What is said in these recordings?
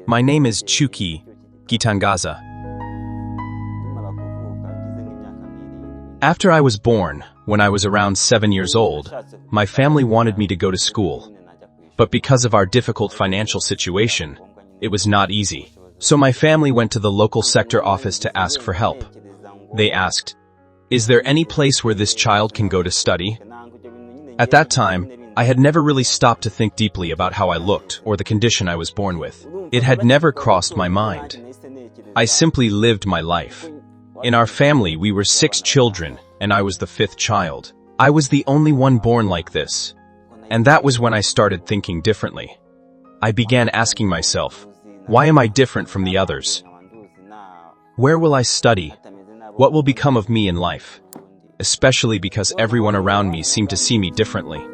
My name is Chuki Gitangaza. After I was born, when I was around 7 years old, my family wanted me to go to school. But because of our difficult financial situation, it was not easy. So my family went to the local sector office to ask for help. They asked, "Is there any place where this child can go to study?" At that time, I had never really stopped to think deeply about how I looked or the condition I was born with. It had never crossed my mind. I simply lived my life. In our family, we were 6 children, and I was the 5th child. I was the only one born like this. And that was when I started thinking differently. I began asking myself, why am I different from the others? Where will I study? What will become of me in life? Especially because everyone around me seemed to see me differently.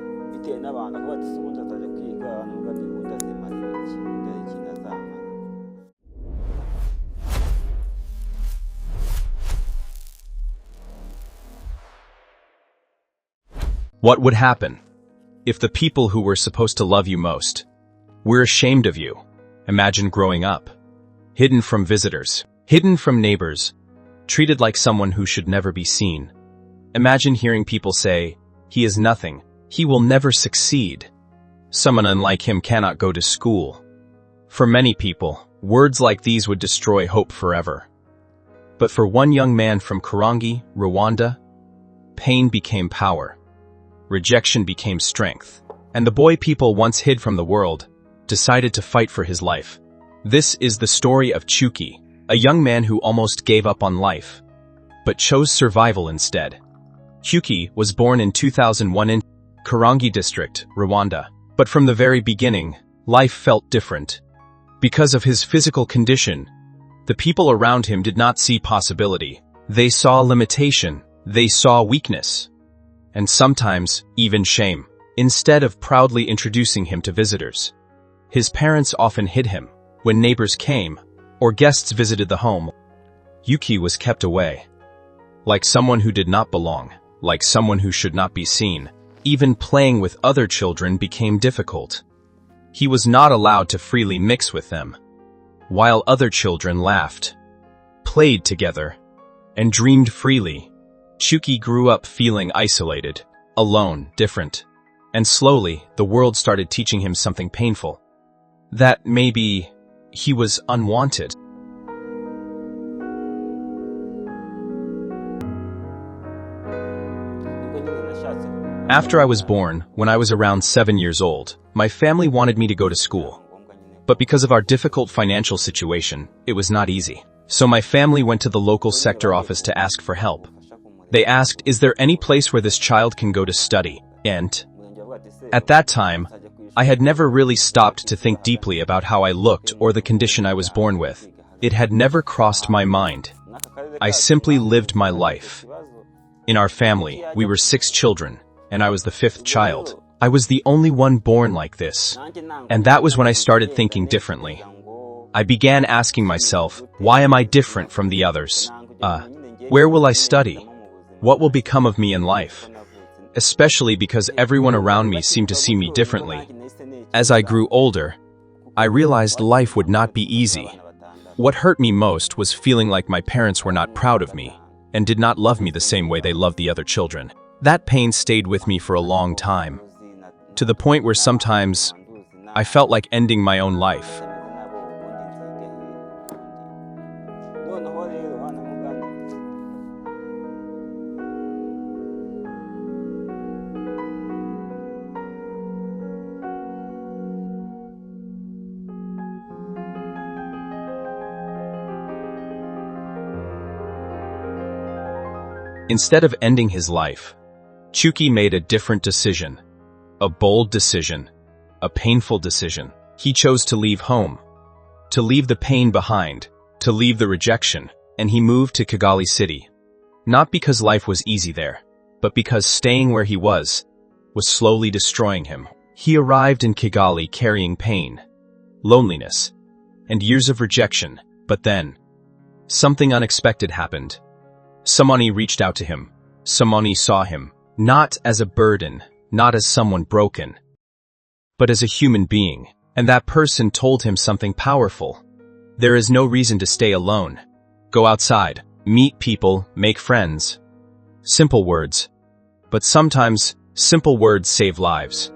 What would happen if the people who were supposed to love you most were ashamed of you? Imagine growing up, hidden from visitors, hidden from neighbors, treated like someone who should never be seen. Imagine hearing people say, "He is nothing, he will never succeed. Someone unlike him cannot go to school." For many people, words like these would destroy hope forever. But for one young man from Karongi, Rwanda, pain became power. Rejection became strength, and the boy people once hid from the world decided to fight for his life. This is the story of Chuki, a young man who almost gave up on life, but chose survival instead. Chuki was born in 2001 in Karongi district, Rwanda. But from the very beginning, life felt different. Because of his physical condition, the people around him did not see possibility. They saw limitation, they saw weakness, and sometimes even shame. Instead of proudly introducing him to visitors, his parents often hid him. When neighbors came, or guests visited the home, Yuki was kept away. Like someone who did not belong, like someone who should not be seen. Even playing with other children became difficult. He was not allowed to freely mix with them. While other children laughed, played together, and dreamed freely, Chuki grew up feeling isolated, alone, different. And slowly, the world started teaching him something painful. That maybe he was unwanted. After I was born, when I was around 7 years old, my family wanted me to go to school. But because of our difficult financial situation, it was not easy. So my family went to the local sector office to ask for help. They asked, "Is there any place where this child can go to study?" And at that time, I had never really stopped to think deeply about how I looked or the condition I was born with. It had never crossed my mind. I simply lived my life. In our family, we were 6 children, and I was the 5th child. I was the only one born like this. And that was when I started thinking differently. I began asking myself, why am I different from the others? Where will I study? What will become of me in life? Especially because everyone around me seemed to see me differently. As I grew older, I realized life would not be easy. What hurt me most was feeling like my parents were not proud of me and did not love me the same way they loved the other children. That pain stayed with me for a long time, to the point where sometimes I felt like ending my own life. Instead of ending his life, Chuki made a different decision. A bold decision. A painful decision. He chose to leave home. To leave the pain behind. To leave the rejection. And he moved to Kigali City. Not because life was easy there, but because staying where he was slowly destroying him. He arrived in Kigali carrying pain, loneliness, and years of rejection. But then, something unexpected happened. Someone reached out to him. Someone saw him, not as a burden, not as someone broken, but as a human being. And that person told him something powerful. There is no reason to stay alone. Go outside, meet people, make friends. Simple words. But sometimes, simple words save lives.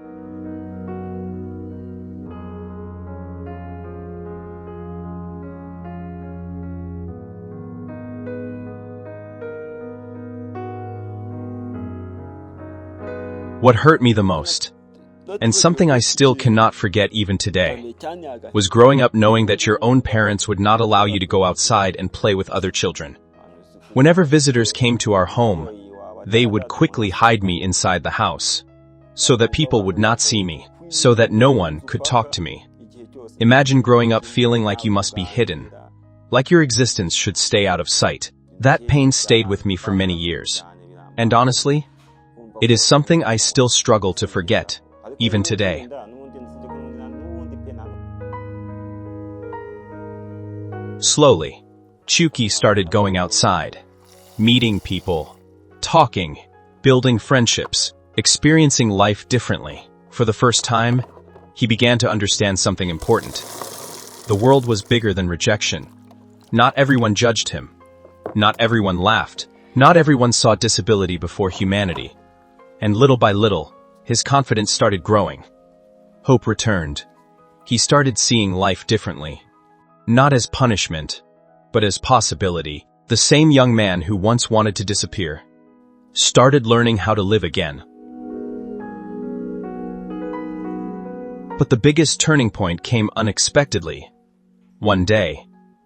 What hurt me the most, and something I still cannot forget even today, was growing up knowing that your own parents would not allow you to go outside and play with other children. Whenever visitors came to our home, they would quickly hide me inside the house, so that people would not see me, so that no one could talk to me. Imagine growing up feeling like you must be hidden, like your existence should stay out of sight. That pain stayed with me for many years. And honestly, it is something I still struggle to forget, even today. Slowly, Chuki started going outside, meeting people, talking, building friendships, experiencing life differently. For the first time, he began to understand something important. The world was bigger than rejection. Not everyone judged him. Not everyone laughed. Not everyone saw disability before humanity. And little by little, his confidence started growing. Hope returned. He started seeing life differently. Not as punishment, but as possibility. The same young man who once wanted to disappear started learning how to live again. But the biggest turning point came unexpectedly. One day,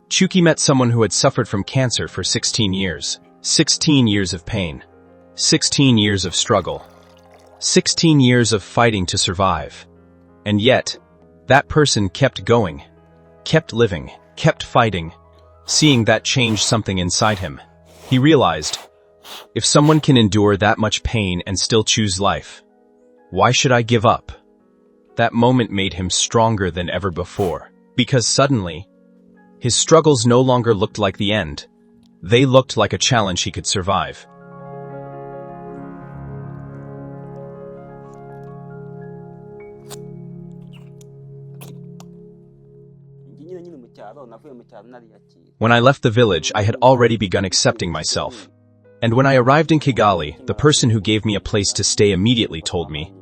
Chuki met someone who had suffered from cancer for 16 years. 16 years of pain. 16 years of struggle. 16 years of fighting to survive. And yet, that person kept going, kept living, kept fighting. Seeing that changed something inside him. He realized, if someone can endure that much pain and still choose life, why should I give up? That moment made him stronger than ever before, because suddenly, his struggles no longer looked like the end. They looked like a challenge he could survive. When I left the village, I had already begun accepting myself. And when I arrived in Kigali, the person who gave me a place to stay immediately told me,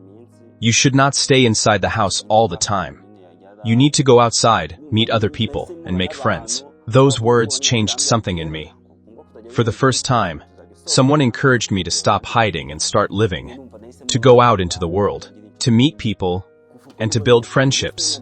"You should not stay inside the house all the time. You need to go outside, meet other people, and make friends." Those words changed something in me. For the first time, someone encouraged me to stop hiding and start living, to go out into the world, to meet people, and to build friendships.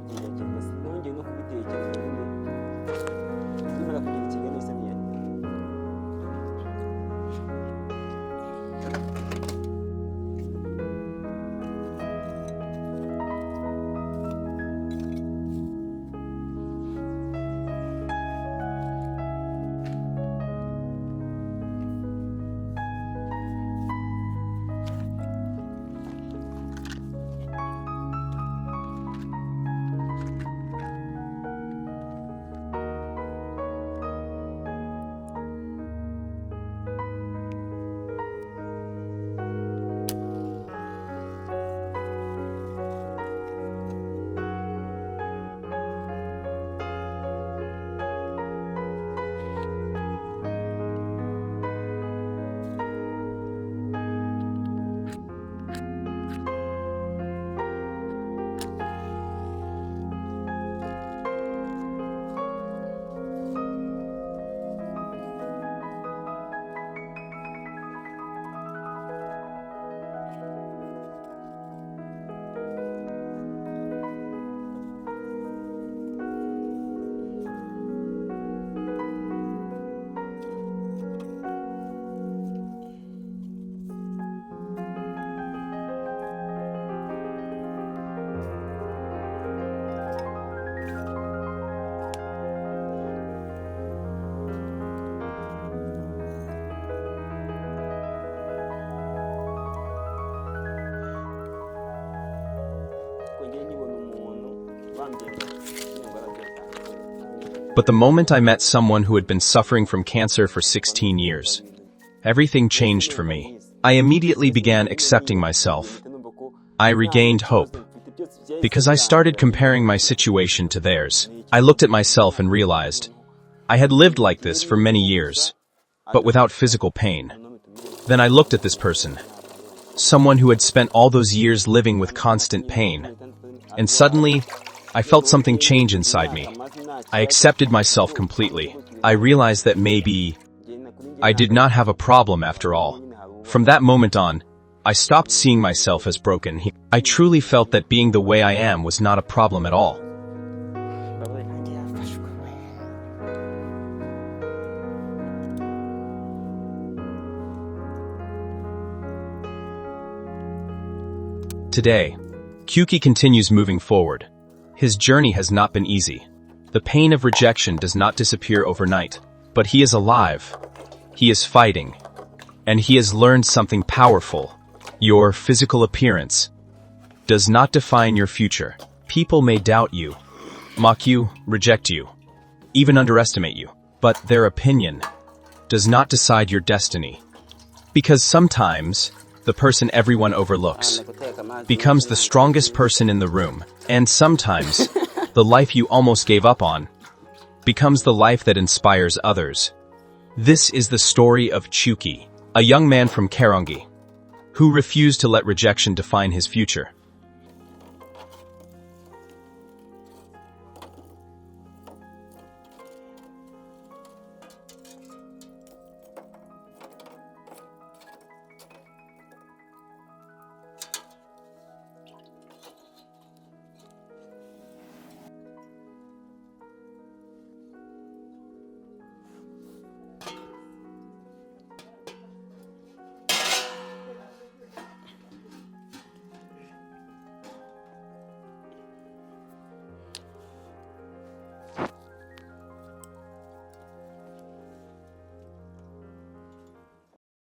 But the moment I met someone who had been suffering from cancer for 16 years, everything changed for me. I immediately began accepting myself. I regained hope. because I started comparing my situation to theirs. I looked at myself and realized I had lived like this for many years, but without physical pain. Then I looked at this person, someone who had spent all those years living with constant pain, and suddenly, I felt something change inside me. I accepted myself completely. I realized that maybe I did not have a problem after all. From that moment on, I stopped seeing myself as broken. I truly felt that being the way I am was not a problem at all. Today, Kyuki continues moving forward. His journey has not been easy. The pain of rejection does not disappear overnight, but he is alive. He is fighting, and he has learned something powerful. Your physical appearance does not define your future. People may doubt you, mock you, reject you, even underestimate you, but their opinion does not decide your destiny. Because sometimes, the person everyone overlooks becomes the strongest person in the room, and sometimes, the life you almost gave up on becomes the life that inspires others. This is the story of Kyuki, a young man from Karongi, who refused to let rejection define his future.